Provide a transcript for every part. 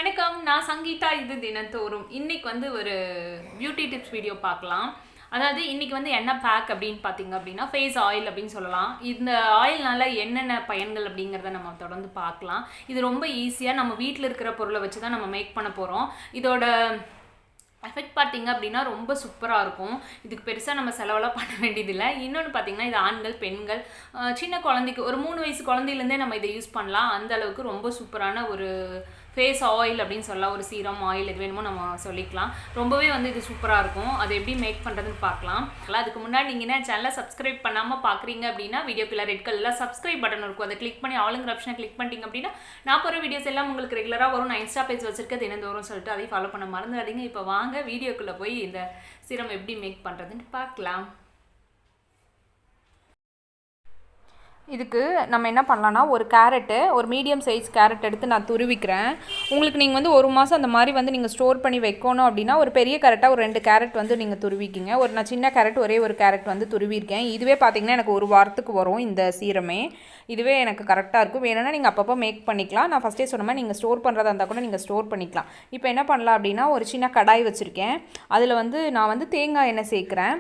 வணக்கம், நான் சங்கீதா. இது தினத்தோறும். இன்னைக்கு வந்து ஒரு பியூட்டி டிப்ஸ் வீடியோ பார்க்கலாம். அதாவது இன்னைக்கு வந்து என்ன பேக் அப்படின்னு பார்த்தீங்க அப்படின்னா, ஃபேஸ் ஆயில் அப்படின்னு சொல்லலாம். இந்த ஆயில்னால என்னென்ன பயன்கள் அப்படிங்கிறத நம்ம தொடர்ந்து பார்க்கலாம். இது ரொம்ப ஈஸியாக நம்ம வீட்டில் இருக்கிற பொருளை வச்சு தான் நம்ம மேக் பண்ண போகிறோம். இதோட எஃபெக்ட் பார்த்தீங்க அப்படின்னா ரொம்ப சூப்பராக இருக்கும். இதுக்கு பெருசாக நம்ம செலவெல்லாம் பண்ண வேண்டியதில்லை. இன்னொன்று பார்த்தீங்கன்னா, இது ஆண்கள், பெண்கள், சின்ன குழந்தைக்கு ஒரு 3 வயசு குழந்தையிலேருந்தே நம்ம இதை யூஸ் பண்ணலாம். அந்த அளவுக்கு ரொம்ப சூப்பரான ஒரு ஃபேஸ் ஆயில் அப்படின்னு சொல்லலாம். ஒரு சீரம், ஆயில் எது வேணுமோ நம்ம சொல்லிக்கலாம். ரொம்பவே வந்து இது சூப்பராக இருக்கும். அதை எப்படி மேக் பண்ணுறதுன்னு பார்க்கலாம். அதுக்கு முன்னாடி நீங்கள் என்ன சேனலை சப்ஸ்கிரைப் பண்ணாமல் பார்க்குறீங்க அப்படின்னா, வீடியோக்குள்ள ரெட் கலரில் சப்ஸ்கிரைப் பட்டன் இருக்கும். அதை கிளிக் பண்ணி ஆளுங்கிற ஆப்ஷனை கிளிக் பண்ணிட்டீங்க அப்படின்னா, நான் போகிற வீடியோஸ் எல்லாம் உங்களுக்கு ரெகுலராக வரும். நான் இன்ஸ்டா பேஜ் வச்சிருக்கேன் தினந்தோறும் சொல்லிட்டு அதையும் ஃபாலோ பண்ண மறந்துடாதீங்க. இப்போ வாங்க வீடியோக்குள்ளே போய் இந்த சீரம் எப்படி மேக் பண்ணுறதுன்னு பார்க்கலாம். இதுக்கு நம்ம என்ன பண்ணலான்னா, ஒரு கேரட்டு, ஒரு மீடியம் சைஸ் கேரட் எடுத்து நான் துருவிக்கிறேன். உங்களுக்கு நீங்கள் வந்து 1 மாதம் அந்த மாதிரி வந்து நீங்கள் ஸ்டோர் பண்ணி வைக்கணும் அப்படின்னா, ஒரு பெரிய கேரட்டாக ஒரு 2 கேரட் வந்து நீங்கள் துருவிக்கிங்க. நான் சின்ன கேரட் ஒரே ஒரு கேரட் வந்து துருவிருக்கேன். இதுவே பார்த்திங்கன்னா எனக்கு 1 வாரத்துக்கு வரும் இந்த சீரமே. இதுவே எனக்கு கரெக்டாக இருக்கும். வேணும்னா நீங்கள் அப்பப்போ மேக் பண்ணிக்கலாம். நான் ஃபஸ்ட்டே சொன்ன மாதிரி நீங்கள் ஸ்டோர் பண்ணுறதா இருந்தால் கூட நீங்கள் ஸ்டோர் பண்ணிக்கலாம். இப்போ என்ன பண்ணலாம் அப்படின்னா, ஒரு சின்ன கடாய் வச்சுருக்கேன். அதில் வந்து நான் வந்து தேங்காய் எண்ணெய் சேர்க்குறேன்.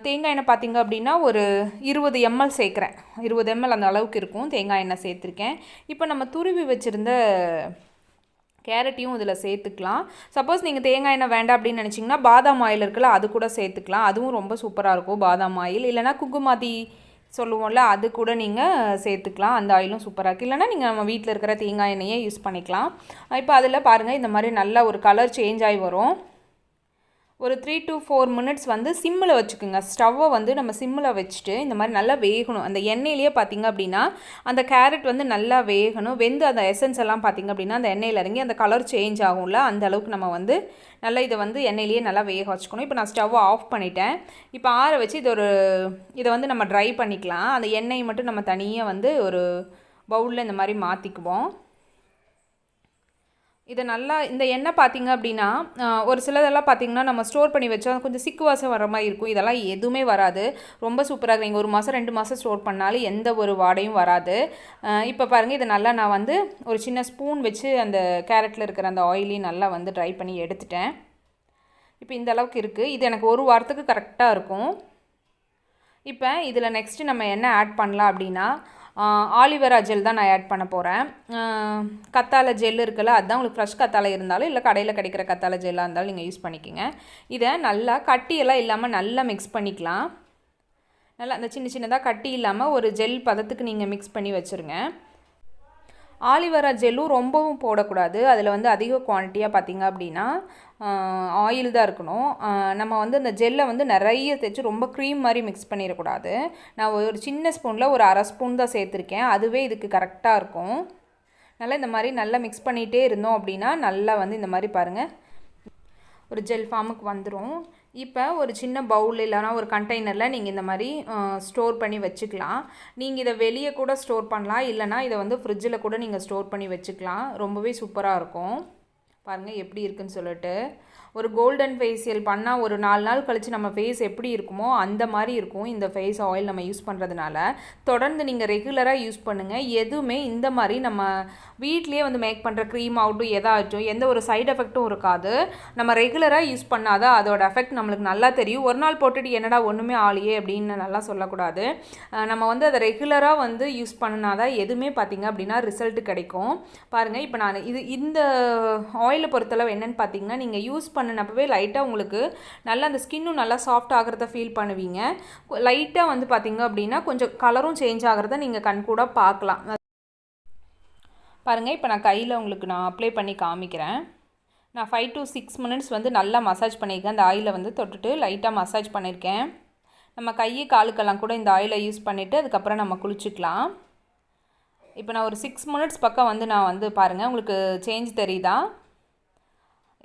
தேங்காய் எண்ணெய் பார்த்திங்க அப்படின்னா ஒரு 20 ml சேர்க்குறேன். 20 ml அந்த அளவுக்கு இருக்கும் தேங்காய் எண்ணெய் சேர்த்துருக்கேன். இப்போ நம்ம துருவி வச்சுருந்த கேரட்டையும் இதில் சேர்த்துக்கலாம். சப்போஸ் நீங்கள் தேங்காய் எண்ணெய் வேண்டாம் அப்படின்னு நினச்சிங்கன்னா, பாதாம் ஆயில் இருக்குல்ல, அது கூட சேர்த்துக்கலாம். அதுவும் ரொம்ப சூப்பராக இருக்கும். பாதாம் ஆயில் இல்லைனா குங்குமாதி சொல்லுவோம்ல, அது கூட நீங்கள் சேர்த்துக்கலாம். அந்த ஆயிலும் சூப்பராக இருக்குது. இல்லைனா நீங்கள் நம்ம வீட்டில் இருக்கிற தேங்காய் எண்ணெயே யூஸ் பண்ணிக்கலாம். இப்போ அதில் பாருங்கள், இந்த மாதிரி நல்ல ஒரு கலர் சேஞ்ச் ஆகி வரும். ஒரு 3 to 4 மினிட்ஸ் வந்து சிம்மில் வச்சுக்கோங்க. ஸ்டவ்வை வந்து நம்ம சிம்மில் வச்சுட்டு இந்த மாதிரி நல்லா வேகணும். அந்த எண்ணெயிலேயே பார்த்திங்க அப்படின்னா அந்த கேரட் வந்து நல்லா வேகணும். வெந்து அந்த எசன்ஸ் எல்லாம் பார்த்திங்க அப்படின்னா அந்த எண்ணெயில் இறங்கி அந்த கலர் சேஞ்ச் ஆகும்ல, அந்த அளவுக்கு நம்ம வந்து நல்லா இதை வந்து எண்ணெயிலேயே நல்லா வேக வச்சுக்கணும். இப்போ நான் ஸ்டவ்வை ஆஃப் பண்ணிட்டேன். இப்போ ஆற வச்சு இதை வந்து நம்ம ட்ரை பண்ணிக்கலாம். அந்த எண்ணெயை மட்டும் நம்ம தனியாக வந்து ஒரு பவுலில் இந்த மாதிரி மாற்றிக்குவோம். இதை நல்லா இந்த எண்ணெய் பார்த்திங்க அப்படின்னா, ஒரு சிலதெல்லாம் பார்த்திங்கன்னா நம்ம ஸ்டோர் பண்ணி வச்சா கொஞ்சம் சிக்கு வாசம் வர மாதிரி இருக்கும். இதெல்லாம் எதுவுமே வராது. ரொம்ப சூப்பராக இருக்குது. நீங்கள் 1 மாதம் 2 மாதம் ஸ்டோர் பண்ணாலும் எந்த ஒரு வாடையும் வராது. இப்போ பாருங்கள், இதை நல்லா நான் வந்து ஒரு சின்ன ஸ்பூன் வச்சு அந்த கேரட்டில் இருக்கிற அந்த ஆயிலையும் நல்லா வந்து ட்ரை பண்ணி எடுத்துட்டேன். இப்போ இந்த அளவுக்கு இருக்குது. இது எனக்கு 1 வாரத்துக்கு கரெக்டாக இருக்கும். இப்போ இதில் நெக்ஸ்ட்டு நம்ம என்ன ஆட் பண்ணலாம் அப்படின்னா, ஆலிவேரா ஜெல் தான் நான் ஆட் பண்ண போகிறேன். கத்தாழை ஜெல் இருக்குல்ல, அதுதான். உங்களுக்கு ஃப்ரெஷ் கத்தாழை இருந்தாலும் இல்லை கடையில் கிடைக்கிற கத்தாழை ஜெல்லாக இருந்தாலும் நீங்கள் யூஸ் பண்ணிக்கோங்க. இதை நல்லா கட்டியெல்லாம் இல்லாமல் நல்லா மிக்ஸ் பண்ணிக்கலாம். நல்லா அந்த சின்ன சின்னதாக கட்டி இல்லாமல் ஒரு ஜெல் பதத்துக்கு நீங்கள் மிக்ஸ் பண்ணி வச்சுருங்க. ஆலிவேரா ஜெல்லும் ரொம்பவும் போடக்கூடாது. அதில் வந்து அதிக குவான்டிட்டியாக பார்த்திங்க அப்படின்னா ஆயில் தான் இருக்கணும். நம்ம வந்து அந்த ஜெல்லை வந்து நிறைய தேய்ச்சி ரொம்ப க்ரீம் மாதிரி மிக்ஸ் பண்ணிடக்கூடாது. நான் ஒரு சின்ன ஸ்பூனில் ஒரு 1/2 ஸ்பூன் தான் சேர்த்துருக்கேன். அதுவே இதுக்கு கரெக்டாக இருக்கும். நல்லா இந்த மாதிரி நல்லா மிக்ஸ் பண்ணிகிட்டே இருந்தோம் அப்படின்னா நல்லா வந்து இந்த மாதிரி பாருங்கள் ஒரு ஜெல் ஃபார்முக்கு வந்துடும். இப்போ ஒரு சின்ன பவுல் இல்லைனா ஒரு கண்டெய்னரில் நீங்கள் இந்த மாதிரி ஸ்டோர் பண்ணி வச்சுக்கலாம். நீங்கள் இதை வெளியே கூட ஸ்டோர் பண்ணலாம். இல்லைனா இதை வந்து ஃப்ரிட்ஜில் கூட நீங்கள் ஸ்டோர் பண்ணி வச்சுக்கலாம். ரொம்பவே சூப்பராக இருக்கும். பாருங்கள் எப்படி இருக்குன்னு சொல்லிட்டு. ஒரு கோல்டன் ஃபேஷியல் பண்ணால் ஒரு 4 நாள் கழித்து நம்ம ஃபேஸ் எப்படி இருக்குமோ அந்த மாதிரி இருக்கும் இந்த ஃபேஸ் ஆயில் நம்ம யூஸ் பண்ணுறதுனால. தொடர்ந்து நீங்கள் ரெகுலராக யூஸ் பண்ணுங்கள். எதுவுமே இந்த மாதிரி நம்ம வீட்லேயே வந்து மேக் பண்ணுற க்ரீம் ஆகட்டும் எதாகட்டும் எந்த ஒரு சைடு எஃபெக்ட்டும் இருக்காது. நம்ம ரெகுலராக யூஸ் பண்ணாதான் அதோட எஃபெக்ட் நம்மளுக்கு நல்லா தெரியும். ஒரு நாள் போட்டுட்டு என்னடா ஒன்றுமே ஆலையே அப்படின்னு நல்லா சொல்லக்கூடாது. நம்ம வந்து அதை ரெகுலராக வந்து யூஸ் பண்ணினாதான் எதுவுமே பார்த்திங்க அப்படின்னா ரிசல்ட் கிடைக்கும். பாருங்கள், இப்போ நான் இந்த ஆயிலை பொறுத்தளவு என்னென்னு பார்த்தீங்கன்னா, நீங்கள் யூஸ் பண்ணினப்பவே லைட்டாக உங்களுக்கு நல்லா அந்த ஸ்கின்னும் நல்லா சாஃப்ட் ஆகிறத ஃபீல் பண்ணுவீங்க. லைட்டாக வந்து பார்த்திங்க அப்படின்னா கொஞ்சம் கலரும் சேஞ்ச் ஆகிறத நீங்கள் கண் கூட பார்க்கலாம். பாருங்கள், இப்போ நான் கையில் உங்களுக்கு நான் அப்ளை பண்ணி காமிக்கிறேன். நான் 5 to 6 மினிட்ஸ் வந்து நல்லா மசாஜ் பண்ணியிருக்கேன். அந்த ஆயிலை வந்து தொட்டுட்டு லைட்டாக மசாஜ் பண்ணியிருக்கேன். நம்ம கை காலுக்கெல்லாம் கூட இந்த ஆயிலை யூஸ் பண்ணிவிட்டு அதுக்கப்புறம் நம்ம குளிச்சுக்கலாம். இப்போ நான் ஒரு 6 மினிட்ஸ் பக்கம் வந்து நான் வந்து பாருங்கள் உங்களுக்கு சேஞ்ச் தெரியுதா?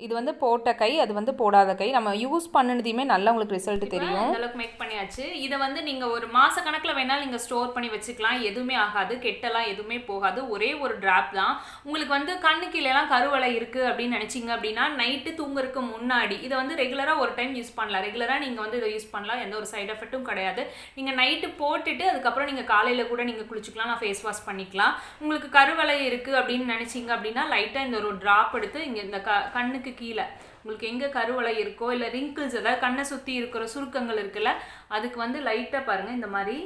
இது வந்து போட்ட கை, அது வந்து போடாத கை. நம்ம யூஸ் பண்ணினதையுமே நல்லா உங்களுக்கு ரிசல்ட் தெரியும். இந்த அளவுக்கு மேக் பண்ணியாச்சு. இதை வந்து நீங்கள் ஒரு மாத கணக்கில் வேணாலும் நீங்கள் ஸ்டோர் பண்ணி வச்சுக்கலாம். எதுவுமே ஆகாது, கெட்டெல்லாம் எதுவுமே போகாது. ஒரே ஒரு ட்ராப் தான். உங்களுக்கு வந்து கண்ணு கீழெல்லாம் கருவளை இருக்குது அப்படின்னு நினச்சிங்க அப்படின்னா நைட்டு தூங்குறதுக்கு முன்னாடி இதை வந்து ரெகுலராக ஒரு டைம் யூஸ் பண்ணலாம். ரெகுலராக நீங்கள் வந்து இதை யூஸ் பண்ணலாம், எந்த ஒரு சைட் எஃபெக்ட்டும் கிடையாது. நீங்கள் நைட்டு போட்டுட்டு அதுக்கப்புறம் நீங்கள் காலையில் கூட நீங்கள் குளிச்சுக்கலாம், நான் ஃபேஸ் வாஷ் பண்ணிக்கலாம். உங்களுக்கு கருவளை இருக்குது அப்படின்னு நினச்சிங்க அப்படின்னா லைட்டாக இந்த ஒரு ட்ராப் எடுத்து இங்கே இந்த கண்ணுக்கு கீழே உங்களுக்கு எங்கே கருவளை இருக்கோ இல்லை ரிங்கிள்ஸ், அதாவது கண்ணை சுற்றி இருக்கிற சுருக்கங்கள் இருக்குல்ல, அதுக்கு வந்து லைட்டாக பாருங்கள் இந்த மாதிரி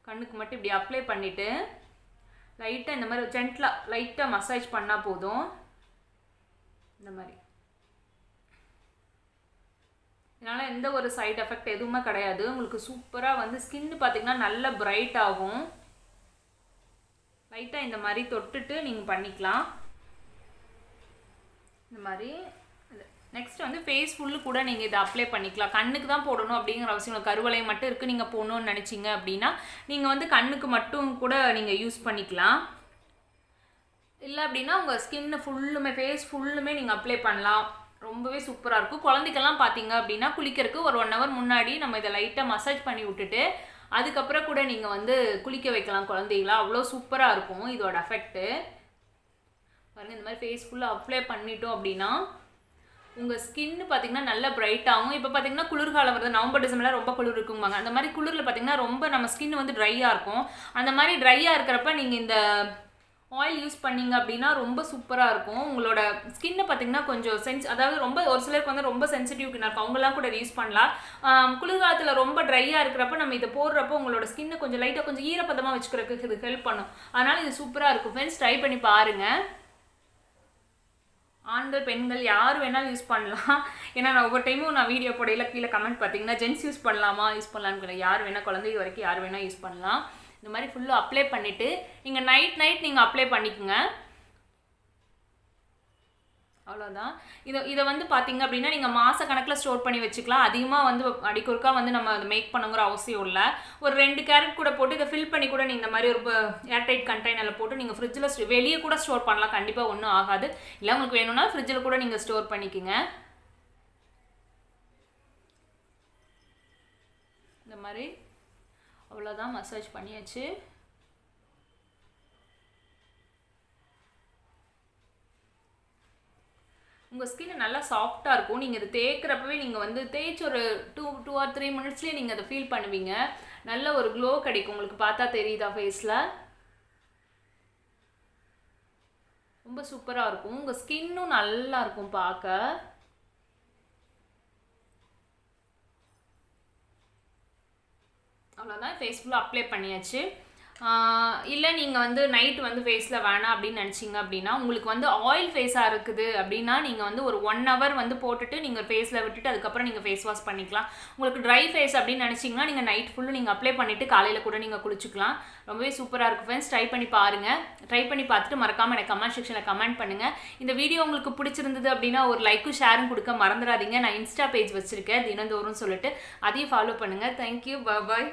கண்ணுக்கு மட்டும் இப்படி அப்ளை பண்ணிவிட்டு லைட்டாக இந்த மாதிரி ஜென்ட்லாக லைட்டாக மசாஜ் பண்ணால் போதும். இந்த மாதிரி இதனால் எந்த ஒரு சைட் எஃபெக்ட் எதுவுமே கிடையாது. உங்களுக்கு சூப்பராக வந்து ஸ்கின்னு பார்த்திங்கன்னா நல்ல பிரைட் ஆகும். லைட்டாக இந்த மாதிரி தொட்டுட்டு நீங்கள் பண்ணிக்கலாம். இந்த மாதிரி நெக்ஸ்ட் வந்து ஃபேஸ் ஃபுல்லு கூட நீங்கள் இதை அப்ளை பண்ணிக்கலாம். கண்ணுக்கு தான் போடணும் அப்படிங்கிற அவசியம், கருவளை மட்டும் இருக்குது நீங்கள் போடணும்னு நினச்சிங்க அப்படின்னா நீங்கள் வந்து கண்ணுக்கு மட்டும் கூட நீங்கள் யூஸ் பண்ணிக்கலாம். இல்லை அப்படின்னா உங்கள் ஸ்கின்னு ஃபுல்லுமே ஃபேஸ் ஃபுல்லுமே நீங்கள் அப்ளை பண்ணலாம். ரொம்பவே சூப்பராக இருக்கும். குழந்தைக்கெல்லாம் பார்த்தீங்க அப்படின்னா குளிக்கிறதுக்கு ஒரு 1 hour முன்னாடி நம்ம இதை லைட்டாக மசாஜ் பண்ணி விட்டுட்டு அதுக்கப்புறம் கூட நீங்கள் வந்து குளிக்க வைக்கலாம் குழந்தைகளா. அவ்வளோ சூப்பராக இருக்கும் இதோட எஃபெக்ட்டு. பாருங்கள், இந்த மாதிரி ஃபேஸ் ஃபுல்லாக அப்ளை பண்ணிட்டோம் அப்படின்னா உங்கள் ஸ்கின்னு பார்த்திங்கன்னா நல்லா பிரைட் ஆகும். இப்போ பார்த்திங்கன்னா குளிர்காலம் வருது, நவம்பர் டிசம்பரில் ரொம்ப குளிர் இருக்கும்பாங்க. அந்த மாதிரி குளிரில் பார்த்திங்கன்னா ரொம்ப நம்ம ஸ்கின் வந்து ட்ரையாக இருக்கும். அந்த மாதிரி ட்ரையாக இருக்கிறப்ப நீங்கள் இந்த ஆயில் யூஸ் பண்ணிங்க அப்படின்னா ரொம்ப சூப்பராக இருக்கும். உங்களோட ஸ்கின்னை பார்த்திங்கன்னா கொஞ்சம் அதாவது ரொம்ப ஒரு சிலருக்கு வந்து ரொம்ப சென்சிட்டிவ் ஸ்கின்னாக இருக்கும், அவங்களாம் கூட யூஸ் பண்ணலாம். குளிர்காலத்தில் ரொம்ப ட்ரையாக இருக்கிறப்ப நம்ம இதை போடுறப்போ உங்களோட ஸ்கின்னை கொஞ்சம் லைட்டாக கொஞ்சம் ஈரப்பதமாக வச்சுக்கிறதுக்கு இது ஹெல்ப் பண்ணும். அதனால் இது சூப்பராக இருக்கும். ஃப்ரெண்ட்ஸ், ட்ரை பண்ணி பாருங்கள். ஆண்கள் பெண்கள் யார் வேணாலும் யூஸ் பண்ணலாம். ஏன்னா நான் ஒவ்வொரு டைமும் நான் வீடியோ போடையில் கீழே கமெண்ட் பார்த்தீங்கன்னா ஜென்ஸ் யூஸ் பண்ணலாமா, யூஸ் பண்ணலான்னு யார் வேணால், குழந்தைங்க வரைக்கும் யார் வேணால் யூஸ் பண்ணலாம். இந்த மாதிரி ஃபுல்லாக அப்ளை பண்ணிவிட்டு நீங்கள் நைட் நீங்கள் அப்ளை பண்ணிக்கோங்க. அவ்வளோதான். இதை வந்து பார்த்தீங்க அப்படின்னா நீங்கள் மாத கணக்கில் ஸ்டோர் பண்ணி வச்சுக்கலாம். அதிகமாக வந்து அடிக்கொருக்கா வந்து நம்ம அதை மேக் பண்ணுங்கிற அவசியம் இல்லை. ஒரு 2 கேரட் கூட போட்டு இதை ஃபில் பண்ணி கூட நீங்கள் இந்த மாதிரி ஒரு ஏர்டைட் கண்டெய்னரில் போட்டு நீங்கள் ஃப்ரிட்ஜில் வெளியே கூட ஸ்டோர் பண்ணலாம். கண்டிப்பாக ஒன்றும் ஆகாது. இல்லை உங்களுக்கு வேணும்னா ஃப்ரிட்ஜில் கூட நீங்கள் ஸ்டோர் பண்ணிக்கோங்க. இந்த மாதிரி அவ்வளோதான், மசாஜ் பண்ணியாச்சு. உங்கள் ஸ்கின் நல்லா சாஃப்டாக இருக்கும். நீங்கள் இதை தேய்க்கிறப்பவே நீங்கள் வந்து தேய்ச்சி ஒரு 2 or 3 minutesலேயே நீங்கள் அதை ஃபீல் பண்ணுவீங்க. நல்ல ஒரு க்ளோ கிடைக்கும். உங்களுக்கு பார்த்தா தெரியுதா ஃபேஸில்? ரொம்ப சூப்பராக இருக்கும். உங்கள் ஸ்கின்னும் நல்லா இருக்கும் பார்க்க. அவ்வளோதான், ஃபேஸ் ஃபுல்லாக அப்ளை பண்ணியாச்சு. இல்லை நீங்கள் வந்து நைட்டு வந்து ஃபேஸில் வேணாம் அப்படின்னு நினச்சிங்க அப்படின்னா உங்களுக்கு வந்து ஆயில் ஃபேஸாக இருக்குது அப்படின்னா நீங்கள் வந்து ஒரு 1 hour வந்து போட்டுட்டு நீங்கள் ஃபேஸில் விட்டுட்டு அதுக்கப்புறம் நீங்கள் ஃபேஸ் வாஷ் பண்ணிக்கலாம். உங்களுக்கு ட்ரை ஃபேஸ் அப்படின்னு நினச்சிங்கன்னா நீங்கள் நைட் ஃபுல்லு நீங்கள் அப்ளை பண்ணிவிட்டு காலையில் கூட நீங்கள் குளிச்சுக்கலாம். ரொம்பவே சூப்பராக இருக்கும் ஃப்ரெண்ட்ஸ். ட்ரை பண்ணி பாருங்கள். ட்ரை பண்ணி பார்த்துட்டு மறக்காமல் எனக்கு கமெண்ட் செக்ஷனில் கமெண்ட் பண்ணுங்கள். இந்த வீடியோ உங்களுக்கு பிடிச்சிருந்தது அப்படின்னா ஒரு லைக்கும் ஷேரும் கொடுக்க மறந்துடாதீங்க. நான் இன்ஸ்டா பேஜ் வச்சுருக்கேன் தினந்தோறும் சொல்லிட்டு, அதையும் ஃபாலோ பண்ணுங்கள். தேங்க்யூ, பாய்.